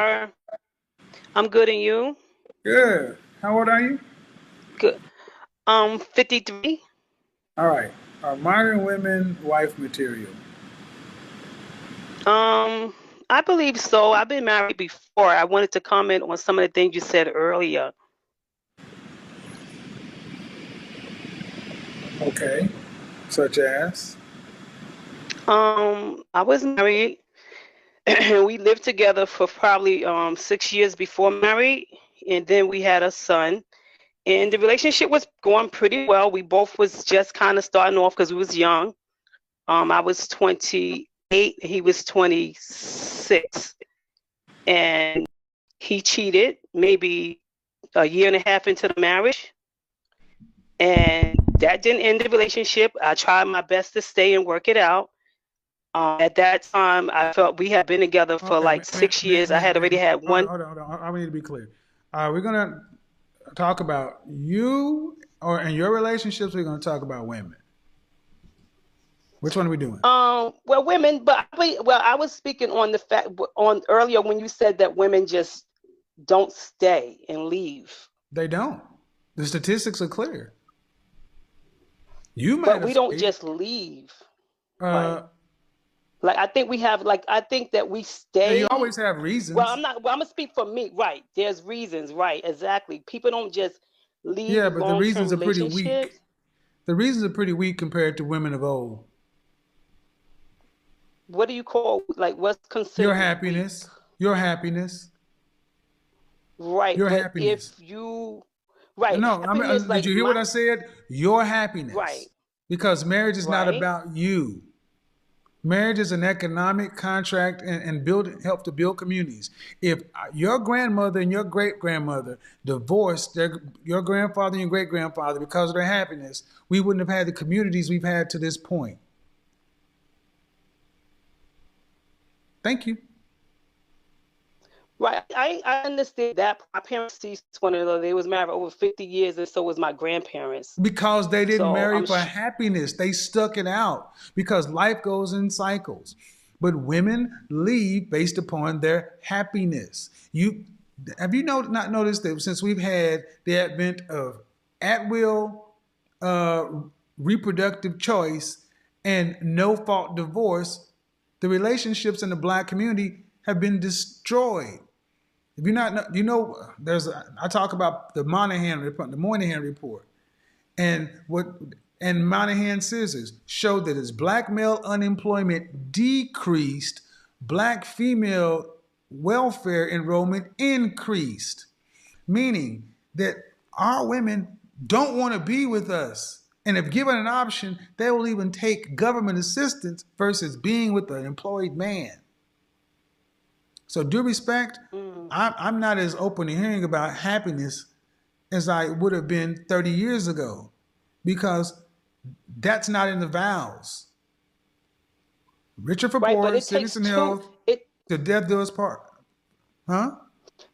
are. I'm good, and you? Good. How old are you? Good. 53. All right. Are modern women wife material? Um, I believe so. I've been married before. I wanted to comment on some of the things you said earlier. Okay. Such as? I was married, and we lived together for probably 6 years before married, and then we had a son. And the relationship was going pretty well. We both was just kind of starting off because we was young. I was 28, he was 26, and he cheated maybe a year and a half into the marriage, and that didn't end the relationship. I tried my best to stay and work it out. At that time, I felt we had been together for Okay. like 6 years. I had already had one. Hold on. I need to be clear. We're going to talk about you or in your relationships. We're going to talk about women. Which one are we doing? Well, women, but I was speaking on the fact on earlier when you said that women just don't stay and leave, They don't. The statistics are clear. You might but have we don't stayed. just leave, right? Uh, Like I think we have, like I think that we yeah, you stay. always have Well, reasons. I'm not. Well, I'm gonna speak for me, right? There's reasons, right? Exactly. People don't just leave Yeah, but the long-term reasons are pretty weak. relationships. The reasons are pretty weak compared to women of old. What do you call, like, what's Your considered weak? happiness, your happiness, Right. your But if happiness. you, right, No, happiness, did like you hear what my, I said? Your happiness. right, Because marriage is not right, about you. Marriage is an economic contract and help to build communities. If your grandmother and your great grandmother divorced your grandfather and your great grandfather because of their happiness, we wouldn't have had the communities we've had to this point. Thank you. right. I understand that. My parents ceased one another. They was married over 50 years, and so was my grandparents. Because they didn't So marry for happiness. They stuck it out because life goes in cycles. But women leave based upon their happiness. You have you not noticed that since we've had the advent of at will uh, reproductive choice and no fault divorce, the relationships in the black community have been destroyed. If you're not, I talk about the Moynihan report, and what and Moynihan scissors showed that as black male unemployment decreased, black female welfare enrollment increased, meaning that our women don't want to be with us. And if given an option, they will even take government assistance versus being with an employed man. So, due respect, mm, I'm not as open to hearing about happiness as I would have been 30 years ago because that's not in the vows. Richer for right, but poor, it sickness takes and two. health, It to death do us part. Huh?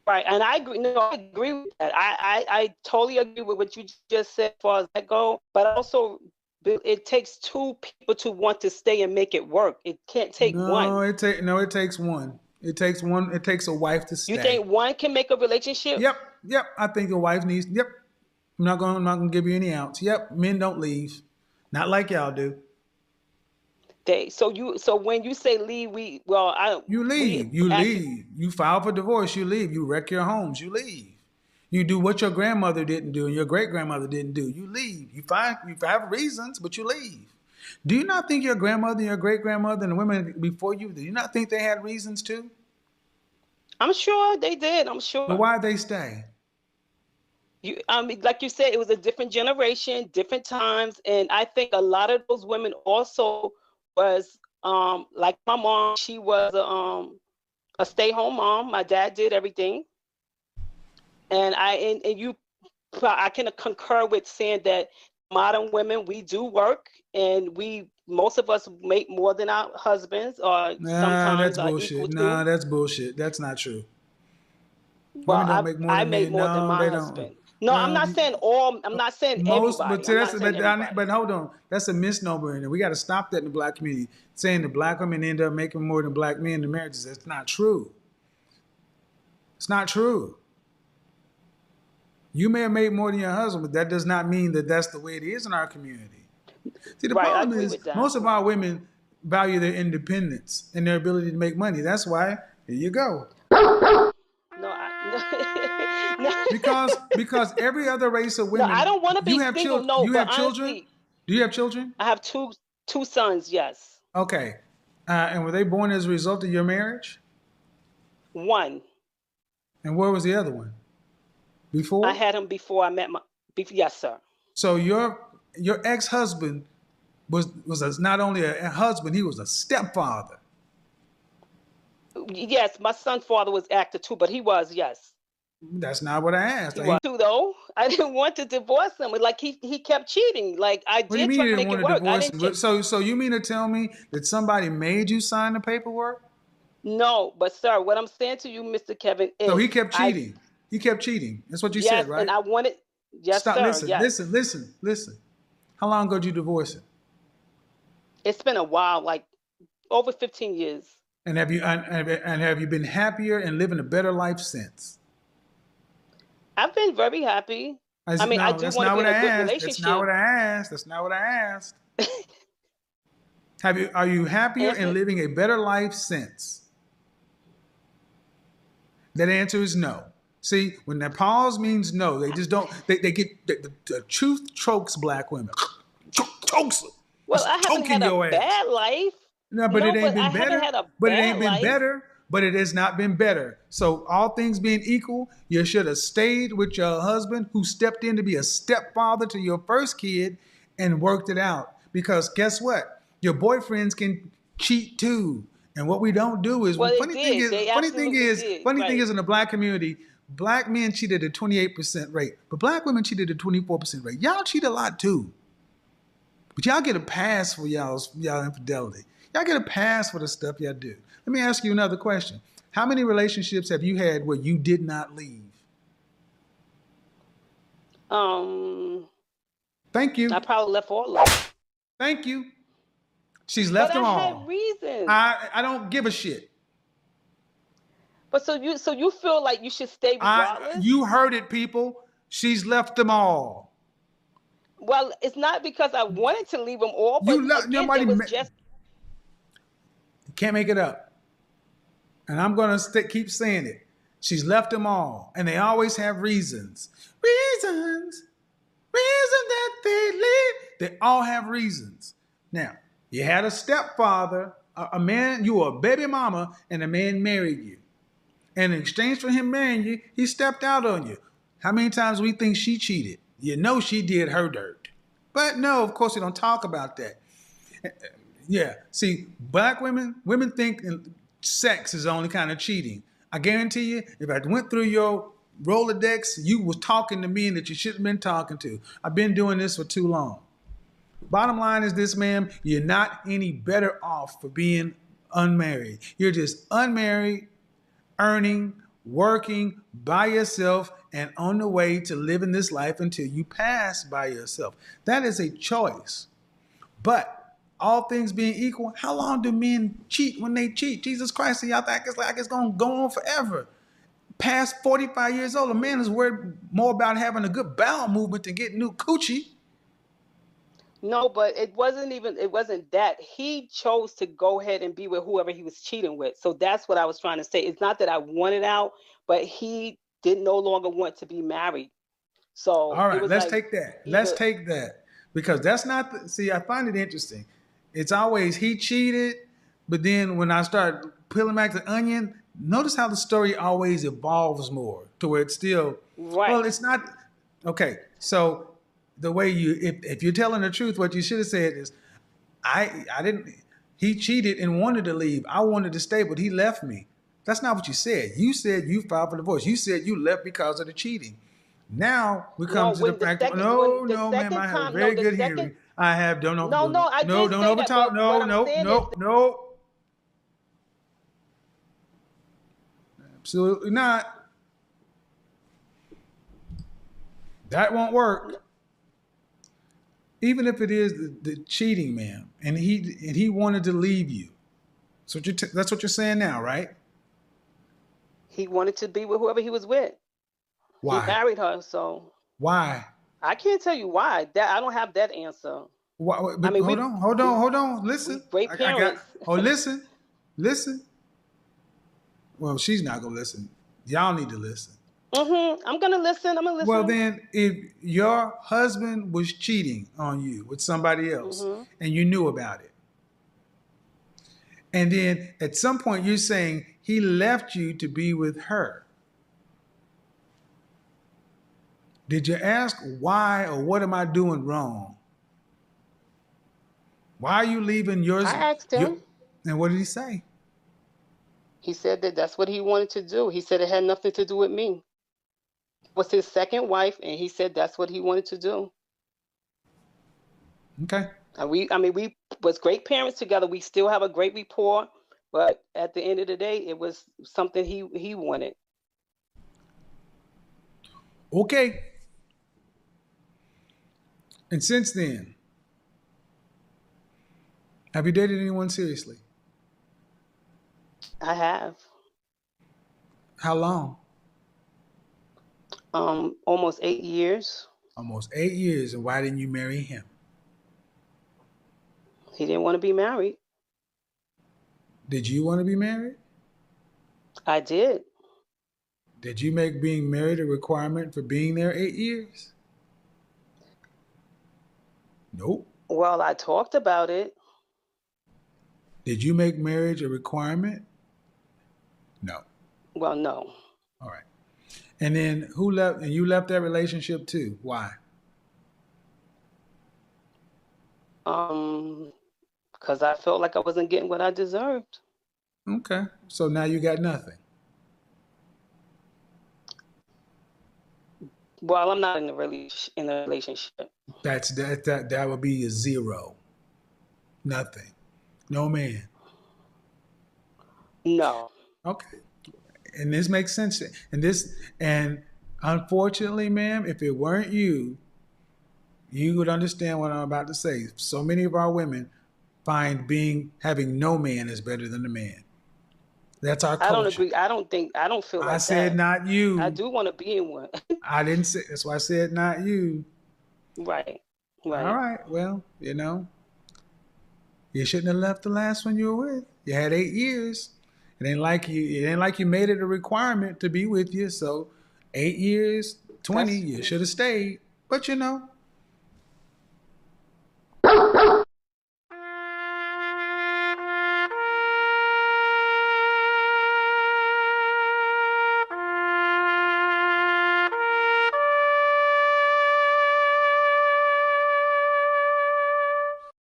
Right, and I agree. No, I agree with that. I totally agree with what you just said as far as that go. But also, it takes two people to want to stay and make it work. It can't take one. It takes one. It takes one. It takes a wife to You stay. think one can make a relationship? Yep, yep. I think a wife needs. Yep. I'm not gonna give you any outs. Yep. Men don't leave. Not like y'all do. So when you say leave, You we leave. You actually, leave. You file for divorce. You leave. You wreck your homes. You leave. You do what your grandmother didn't do and your great grandmother didn't do. You leave. You have reasons, but you leave. Do you not think your grandmother, your great grandmother, and the women before you, do you not think they had reasons too? I'm sure they did. I'm But sure. why they stay? Like you said, it was a different generation, different times, and I think a lot of those women also was like my mom. She was a stay-home mom. My dad did everything, and I can concur with saying that modern women, we do work, and we most of us make more than our husbands, or Nah, sometimes that's are equal bullshit. to. Nah, that's bullshit. That's not true. Well, Women don't make more I than make men. more than No, my they don't. husband. No, I'm Well, not saying all. I'm not saying most, but everybody. see, I'm not saying but everybody. hold on, that's a misnomer, and we got to stop that in the black community. Saying that black women end up making more than black men in marriages. That's not true. It's not true. You may have made more than your husband, but that does not mean that that's the way it is in our community. See, the Right, I problem agree is with that. most of our women value their independence and their ability to make money. That's why, here you go. No, no, Because every other race of no, I women, don't want to be single. No, you but have children? honestly, Do you have children? I have two sons. Yes, Okay. And were they born as a result of your marriage? one. And where was the other one? I Before? had him before I met my. Yes, sir. So your ex-husband not only a husband, he was a stepfather. Yes, my son's father was actor too, but he was, yes. That's not what I asked. He was too, though. I didn't want to divorce him. Like he kept cheating. Like I What do you did mean try you to didn't make want it to work. I divorce didn't. him? So you mean to tell me that somebody made you sign the paperwork? No, but sir, what I'm saying to you, Mr. Kevin, So he is kept cheating. He kept cheating. That's what you said, yes, and right? I wanted. Yes, Stop. sir. Listen. Yes. Listen. Listen. Listen. How long ago did you divorce him? It's been a while, like over 15 years. And have you been happier and living a better life since? I've been very happy. I mean, I No, do that's want to not be what in I a good asked. That's not relationship. what I asked. That's not what I asked. Are you happier and Answer. living a better life since? That answer is no. See, when that pause means no, they just don't. They get the truth chokes black women. Chokes them. Well, It's I haven't choking had a your ass. bad life. No, but it No, ain't but I been haven't better. had a But it bad ain't been life. better. But it has not been better. So all things being equal, you should have stayed with your husband who stepped in to be a stepfather to your first kid and worked it out. Because guess what? Your boyfriends can cheat too. And what we don't do is Well, they did. They absolutely did. funny thing Right. is in the black community, black men cheated at a 28% rate, but black women cheated at a 24% rate. Y'all cheat a lot too. But y'all get a pass for y'all infidelity. Y'all get a pass for the stuff y'all do. Let me ask you another question. How many relationships have you had where you did not leave? Um, Thank I you. probably left all of them. Thank you. She's But left I them had all. reasons. I don't give a shit. But so you feel like you should stay regardless? You heard it, people. She's left them all. Well, it's not because I wanted to leave them all, but You left again, nobody. it was just Can't make it up. And I'm gonna keep saying it. She's left them all, and they always have reasons. Reasons. Reasons that they leave. They all have reasons. Now, you had a stepfather, a man, you were a baby mama, and a man married you. And in exchange for him marrying you, he stepped out on you. How many times we think she cheated? You know she did her dirt. But no, of course, we don't talk about that. Yeah. See, black women think sex is the only kind of cheating. I guarantee you, if I went through your Rolodex, you was talking to men that you shouldn't have been talking to. I've been doing this for too long. Bottom line is this, ma'am, you're not any better off for being unmarried. You're just unmarried, earning, working by yourself, and on the way to living this life until you pass by yourself. That is a choice. But all things being equal, how long do men cheat when they cheat? Jesus Christ, y'all think it's going to go on forever. Past 45 years old, a man is worried more about having a good bowel movement than getting new coochie. no, but it wasn't that. He chose to go ahead and be with whoever he was cheating with. So that's what I was trying to say. It's not that I wanted out, but he did no longer want to be married. So All it right, was let's like take that. Let's either take that. Because that's not, see, I find it interesting. It's always he cheated, but then when I start peeling back the onion, notice how the story always evolves more to where it's still, well, right. it's not, okay. So the way if you're telling the truth, what you should have said is, I didn't, he cheated and wanted to leave. I wanted to stay, but he left me. That's not what you said. You said you filed for divorce. You said you left because of the cheating. Now we come No, to the when the fact that second when the no, ma'am, second I have a time, no, very the good second hearing. I have no, no, I did don't say that, overtalk. but what No, I'm no, saying is no, no. Absolutely not. That won't work. Even if it is the cheating, ma'am, and he wanted to leave you. So that's what you're saying now, right? He wanted to be with whoever he was with. He Why? married her, so Why? I can't tell you why. That I don't have that answer. Why? I But mean, hold on. Listen, we great I got. parents. Oh, listen. Well, she's not gonna listen. Y'all need to listen. I'm gonna listen. I'm gonna Well, listen. then, if your husband was cheating on you with somebody else Mhm. and you knew about it, and then at some point you're saying he left you to be with her, did you ask why or what am I doing wrong? Why are you leaving yours? I asked Your, him. and what did he say? He said that that's what he wanted to do. He said it had nothing to do with me. It was his second wife, and he said that's what he wanted to do. Okay. And we was great parents together. We still have a great rapport, but at the end of the day, it was something he wanted. Okay. And since then, have you dated anyone seriously? I have How long? almost 8 years. Almost 8 years. And why didn't you marry him? He didn't want to be married. Did you want to be married? I did. Did you make being married a requirement for being there 8 years? Nope. Well, I talked about it. Did you make marriage a requirement? No. Well, no. All right. And then who left? And you left that relationship too. Why? Because I felt like I wasn't getting what I deserved. Okay. So now you got nothing. Well, I'm not in a relationship. That would be a zero. Nothing. No man. No. Okay. And this makes sense. And unfortunately, ma'am, if it weren't you, you would understand what I'm about to say. So many of our women find having no man is better than a man. That's our I don't culture. agree. I don't feel I like said that. not I you. do want to be in one. I didn't say. That's why I said not you. Right. All Right. right. Well, you shouldn't have left the last one you were with. You had 8 years. It ain't like you made it a requirement to be with you. So 8 years, 20, That's you should have stayed. But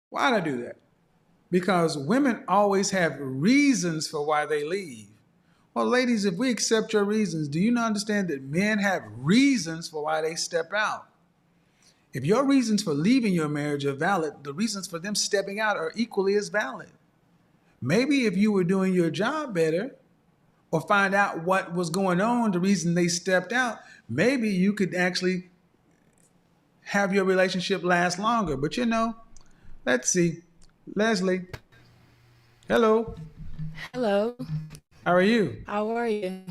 why'd I do that? Because women always have reasons for why they leave. Well, ladies, if we accept your reasons, do you not understand that men have reasons for why they step out? If your reasons for leaving your marriage are valid, the reasons for them stepping out are equally as valid. Maybe if you were doing your job better or find out what was going on, the reason they stepped out, maybe you could actually have your relationship last longer. But let's see. Leslie, hello. Hello, How are you? how are you?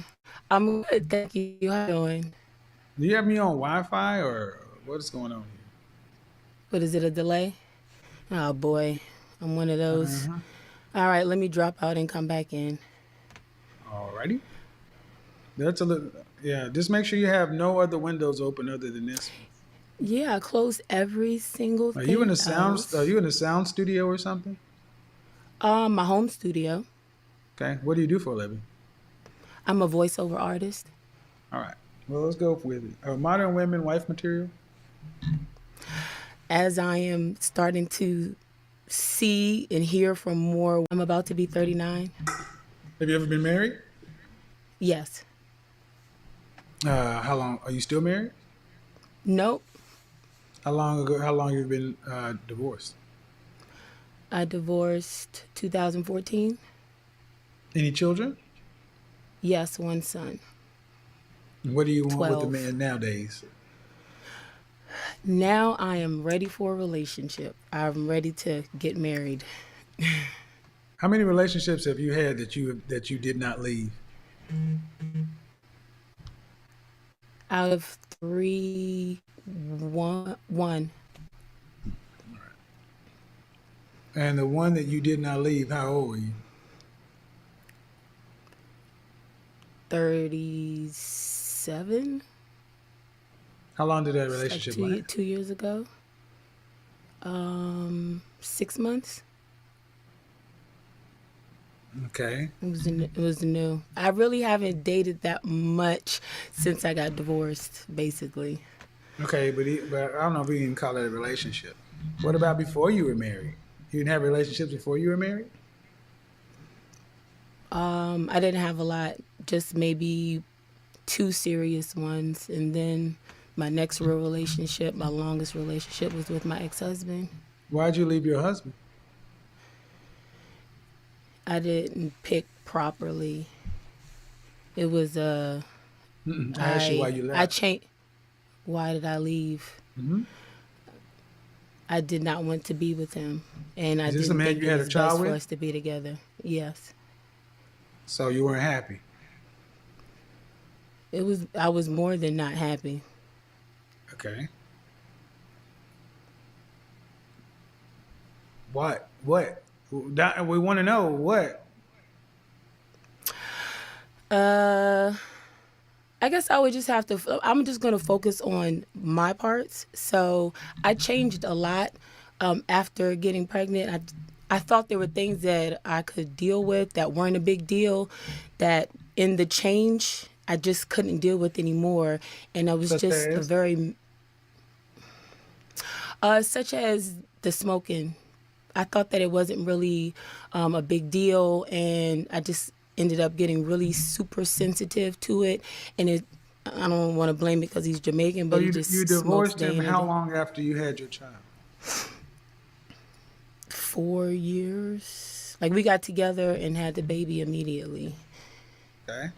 I'm good, thank you. How you doing? Do you have me on Wi-Fi or what's going on What is it, a delay? Oh boy, I'm one of here? those. All right, let me drop out and come back in. Alrighty. That's a little. Yeah. Just make sure you have no other windows open other than this Yeah, I closed every single one. Are you in thing a sound? Are else. you in a sound studio or something? My home studio. Okay. What do you do for a living? I'm a voiceover artist. All right. Well, let's go with it. Are modern women wife material? As I am starting to see and hear from more, I'm about to be 39. Have you ever been married? Yes. How long? Are you still married? Nope. How long ago? How long have you been divorced? I divorced 2014. Any children? Yes, one son. And what do you want with a 12. man nowadays? Now I am ready for a relationship. I'm ready to get married. How many relationships have you had that you did not leave? Out of three, one. And the one that you did not leave, how old were you? 37. How long did that It's like relationship last? 2 years ago. 6 months. Okay. It was new. I really haven't dated that much since I got divorced, basically. Okay, but I don't know if we can call it a relationship. What about before you were married? You didn't have relationships before you were married? I didn't have a lot, just maybe 2 serious ones, and then my next real relationship, my longest relationship, was with my ex-husband. Why'd you leave your husband? I didn't pick properly. It was I asked you why you I left. changed. Why did I leave? Hmm. I did not want to be with him, and I Is this the didn't man think you it had a was best child for with? us to be together. Yes. So you weren't happy. I was more than not happy. Okay. What? What? We want to know what. Uh, I guess I would just have to. I'm just gonna focus on my parts. So I changed a lot after getting pregnant. I thought there were things that I could deal with that weren't a big deal. That in the change, I just couldn't deal with anymore, and I was Such just a as? very such as the smoking. I thought that it wasn't really a big deal, and I just ended up getting really super sensitive to it. And I don't want to blame it because he's Jamaican, So but he you just smokes divorced day him in and how day. long after you had your child? 4 years. Like we got together and had the baby immediately. Okay.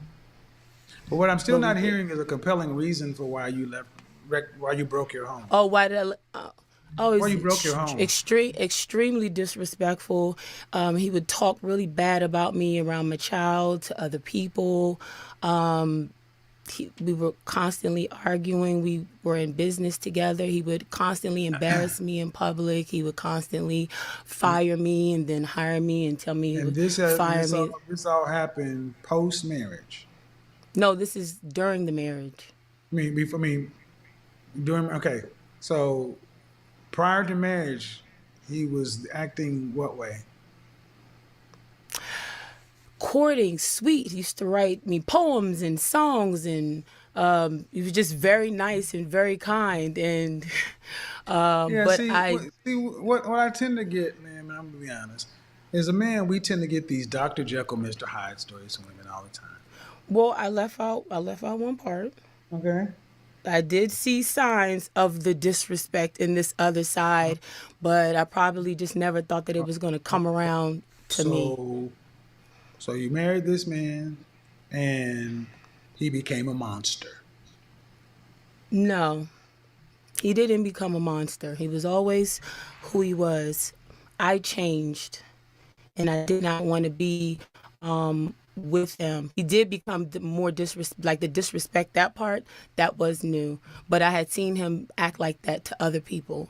But what I'm still But we not did. hearing is a compelling reason for why you left, why you broke your home. Oh, why did oh, Why it's you broke your home. extremely disrespectful. He would talk really bad about me around my child to other people. We were constantly arguing. We were in business together. He would constantly embarrass me in public. He would constantly fire me and then hire me and tell me he And would fire me. this all happened post marriage. No, this is during the marriage. I mean, during okay. So prior to marriage, he was acting what way? Courting, sweet. He used to write me poems and songs, and he was just very nice and very kind. And Yeah. but I See what I tend to get, man. I'm gonna be honest. As a man, we tend to get these Dr. Jekyll, Mr. Hyde stories from women all the time. well, I left out one part. Okay. I did see signs of the disrespect in this other side, but I probably just never thought that it was going to come around to me. So so you married this man, and he became a monster. No, he didn't become a monster. He was always who he was. I changed, and I did not want to be with him. He did become more like the disrespect, that part, that was new. But I had seen him act like that to other people.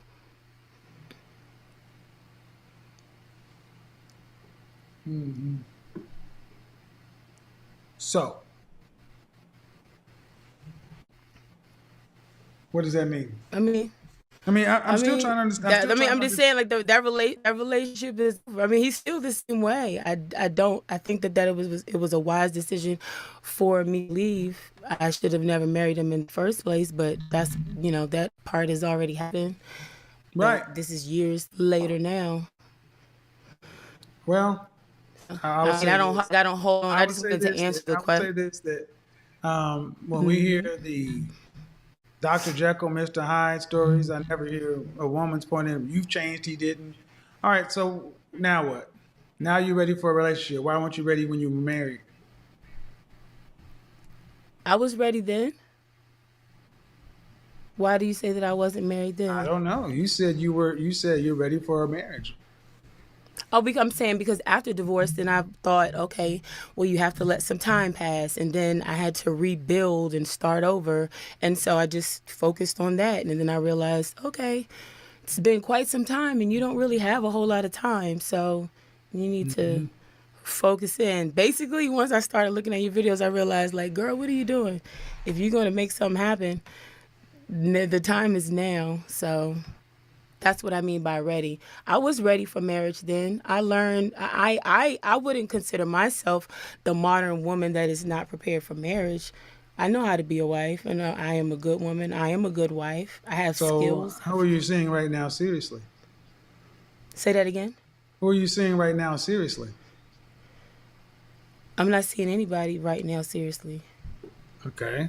So what does that mean? I mean, I'm still trying to understand. I'm just saying, like that relationship is. I mean, he's still the same way. I don't. I think that it was a wise decision for me to leave. I should have never married him in the first place. But that's that part has already happened. Right. This is years later now. Well, I would I mean, say this. I don't hold on. I I would just say wanted to this. answer the I would say question. this that when we hear the Dr. Jekyll, Mr. Hyde stories, I never hear a woman's point of view. You've changed, he didn't. All right. So now what? Now you're ready for a relationship. Why weren't you ready when you were married? I was ready then. Why do you say that I wasn't married I then? don't know. You said you were. You said you're ready for a marriage. Oh, because I'm saying because after divorce, then I thought, okay, well, you have to let some time pass, and then I had to rebuild and start over, and so I just focused on that, and then I realized, okay, it's been quite some time, and you don't really have a whole lot of time, so you need to focus in. Basically, once I started looking at your videos, I realized, like, girl, what are you doing? If you're gonna make something happen, the time is now. So that's what I mean by ready. I was ready for marriage then. I learned I wouldn't consider myself the modern woman that is not prepared for marriage. I know how to be a wife, and I am a good woman. I am a good wife. I have So, skills. who are you seeing right now seriously? Say that again. Who are you seeing right now seriously? I'm not seeing anybody right now seriously. Okay.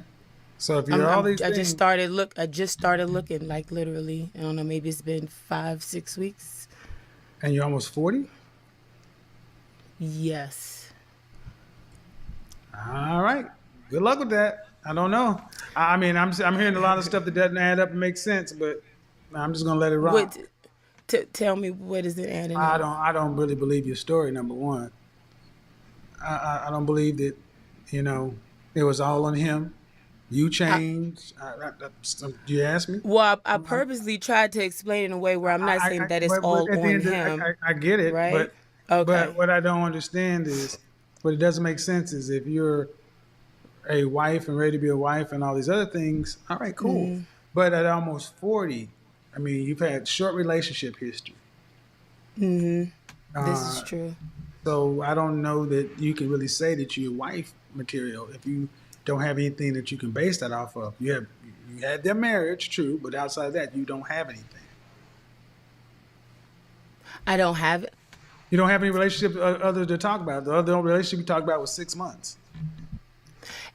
So if you're all these I just things, started look. I just started looking, like literally. I don't know. Maybe it's been 5, 6 weeks. and you're almost 40, Yes. all right. Good luck with that. I don't know. I mean, I'm hearing a lot of stuff that doesn't add up and make sense, but I'm just gonna let it rock. What? Tell me, what is it adding I up? don't I don't really believe your story. Number one, I don't believe that it was all on him. You I, changed. You asked me. well, I purposely tried to explain in a way where I'm not saying that it's But all at the on end, him, I get it. right? Okay. But what I don't understand is, what it doesn't make sense is if you're a wife and ready to be a wife and all these other things. All right, cool. But at almost 40, I mean, you've had short relationship history. This is Uh, true. so I don't know that you can really say that you're wife material if you don't have anything that you can base that off of. You had their marriage, true, but outside of that, you don't have anything. I don't have it. You don't have any relationship other to talk about. The other relationship we talked about was 6 months.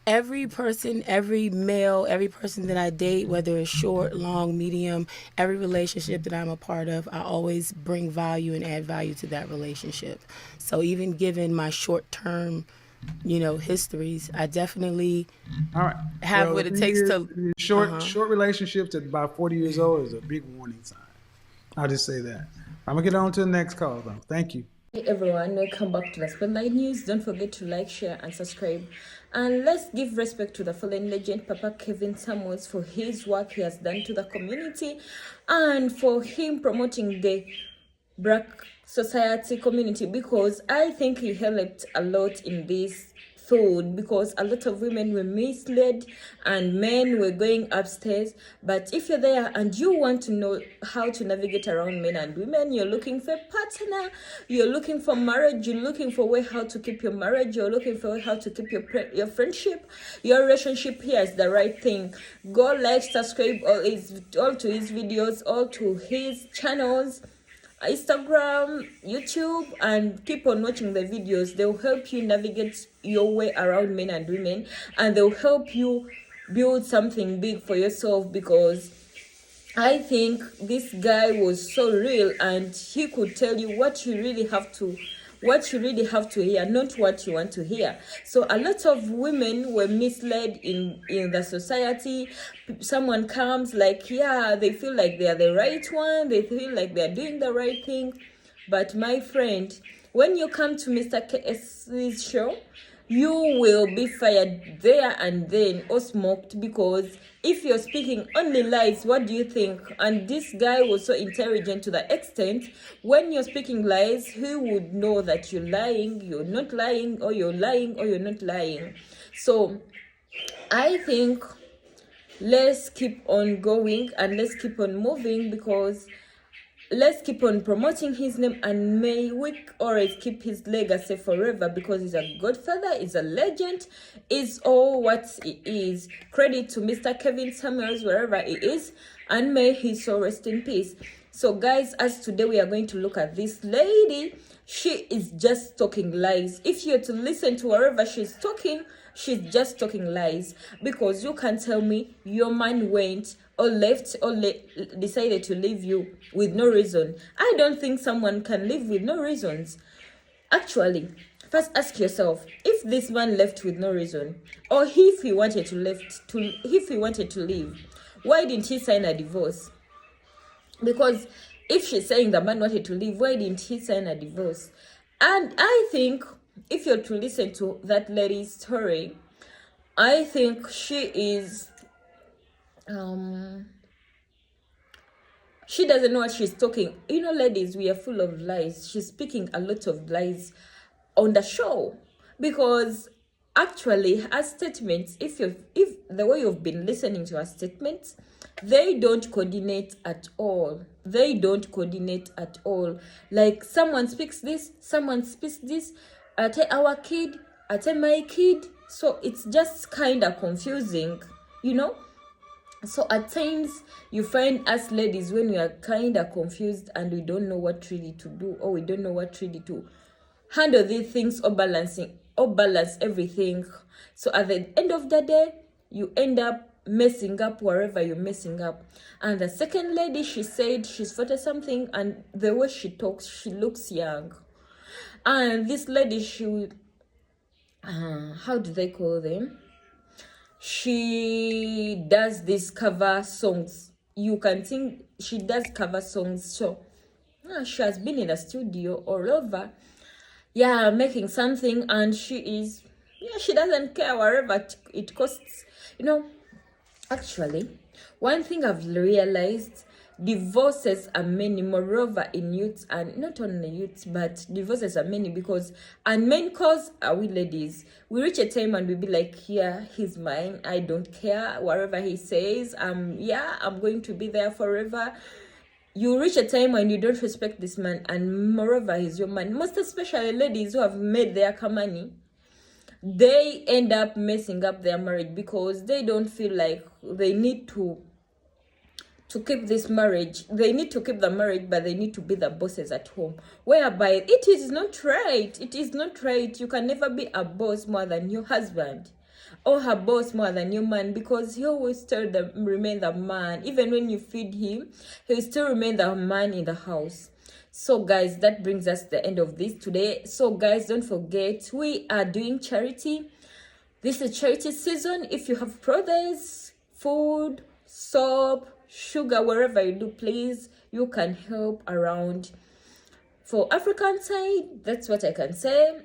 Every person, every male, every person that I date, whether it's short, long, medium, every relationship that I'm a part of, I always bring value and add value to that relationship. So even given my short term, histories, I definitely All right. have Well, what the it thing takes is, to. short relationships at about 40 years old is a big warning sign. I'll just say that. I'm gonna get on to the next call though. Thank you. Hey everyone, welcome back to the Spotlight News. Don't forget to like, share, and subscribe. And let's give respect to the fallen legend, Papa Kevin Samuels, for his work he has done to the community and for him promoting the Black society community, because I think he helped a lot in this food, because a lot of women were misled and men were going upstairs. But if you're there and you want to know how to navigate around men and women, you're looking for a partner, you're looking for marriage, you're looking for way how to keep your marriage, you're looking for how to keep your friendship, your relationship, here is the right thing. Go like, subscribe all to his videos, all to his channels, Instagram, YouTube, and keep on watching the videos. They'll help you navigate your way around men and women, and they'll help you build something big for yourself, because I think this guy was so real and he could tell you what you really have to hear, not what you want to hear. So a lot of women were misled in the society. Someone comes like, yeah, they feel like they are the right one, they feel like they are doing the right thing. But my friend, when you come to Mr. KS's show, you will be fired there and then, or smoked, because if you're speaking only lies, what do you think? And this guy was so intelligent to the extent, when you're speaking lies, he would know that you're lying, you're not lying, or you're lying, or you're not lying. So I think let's keep on going and let's keep on moving, because let's keep on promoting his name, and may we always keep his legacy forever, because he's a godfather, he's a legend, is all what he is. Credit to Mr. Kevin Samuels wherever he is, and may his soul rest in peace. So guys, as today we are going to look at this lady, she is just talking lies. If you're to listen to wherever she's talking, she's just talking lies, because you can tell me your man went or left or decided to leave you with no reason. I don't think someone can live with no reasons. Actually, first ask yourself, if this man left with no reason, or if he wanted to leave, why didn't he sign a divorce? Because If she's saying the man wanted to leave, why didn't he sign a divorce? And I think if you're to listen to that lady's story, I think she is she doesn't know what she's talking. You know, ladies, we are full of lies. She's speaking a lot of lies on the show, because actually her statements, if the way you've been listening to her statements, they don't coordinate at all. They don't coordinate at all. Like, someone speaks this, someone speaks this, I tell our kid, I tell my kid. So it's just kind of confusing, you know. So at times you find us ladies, when we are kind of confused and we don't know what really to do, or we don't know what really to handle these things, or balance everything. So at the end of the day, you end up messing up wherever you're messing up. And the second lady, she said she's 40 something, and the way she talks, she looks young. And this lady, she how do they call them? She does these cover songs. You can think she does cover songs. So she has been in the studio all over, making something, and she doesn't care wherever it costs, you know. Actually, one thing I've realized, divorces are many, moreover in youths, and not only youths, but divorces are many because, and main cause are we ladies. We reach a time and we be like, yeah, he's mine, I don't care whatever he says, I'm going to be there forever. You reach a time when you don't respect this man, and moreover he's your man. Most especially ladies who have made their money, they end up messing up their marriage because they don't feel like they need to keep this marriage. They need to keep the marriage, but they need to be the bosses at home, whereby it is not right. It is not right. You can never be a boss more than your husband, or her boss more than your man, because he always still remain the man. Even when you feed him, he will still remain the man in the house. So guys, that brings us to the end of this today. So guys, don't forget, we are doing charity. This is charity season. If you have products, food, soap, sugar, wherever you do, please, you can help around. For African side, that's what I can say.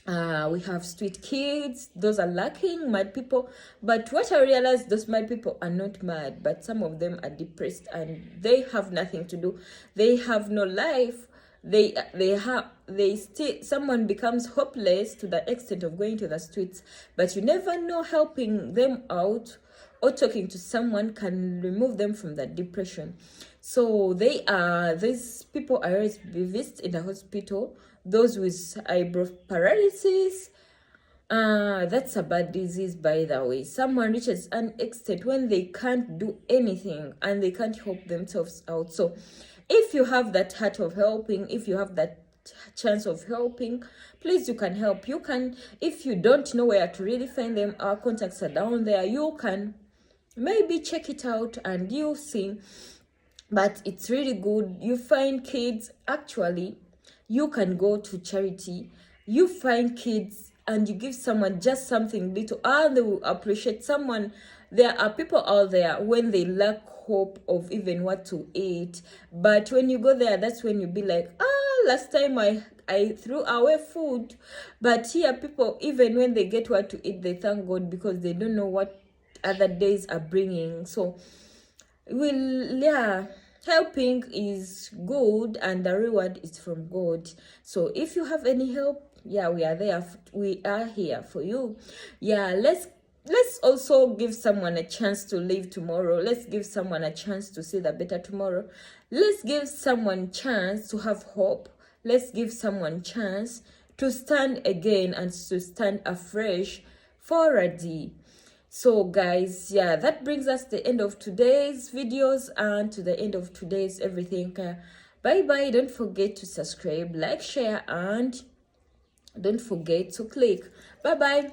We have street kids, those are lacking, mad people. But what I realized, those mad people are not mad, but some of them are depressed and they have nothing to do. They have no life. They still, someone becomes hopeless to the extent of going to the streets, but you never know, helping them out or talking to someone can remove them from that depression. So these people are always be visited in the hospital. Those with eyebrow paralysis, that's a bad disease, by the way. Someone reaches an extent when they can't do anything and they can't help themselves out. So if you have that heart of helping, if you have that chance of helping, please, you can help. You can, if you don't know where to really find them, our contacts are down there. You can maybe check it out and you'll see. But it's really good. You find kids, actually, you can go to charity, you find kids and you give someone just something little, and they will appreciate someone. There are people out there when they lack hope of even what to eat, but when you go there, that's when you be like, last time I threw away food. But here, people, even when they get what to eat, they thank God because they don't know what other days are bringing. So helping is good and the reward is from God. So if you have any help, we are there. We are here for you. Let's also give someone a chance to live tomorrow. Let's give someone a chance to see the better tomorrow. Let's give someone a chance to have hope. Let's give someone a chance to stand again and to stand afresh for a day. So guys, that brings us to the end of today's videos and to the end of today's everything. Bye bye. Don't forget to subscribe, like, share, and don't forget to click. Bye bye.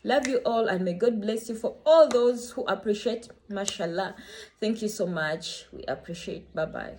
Love you all, and may God bless you. For all those who appreciate, mashallah, thank you so much. We appreciate. Bye bye.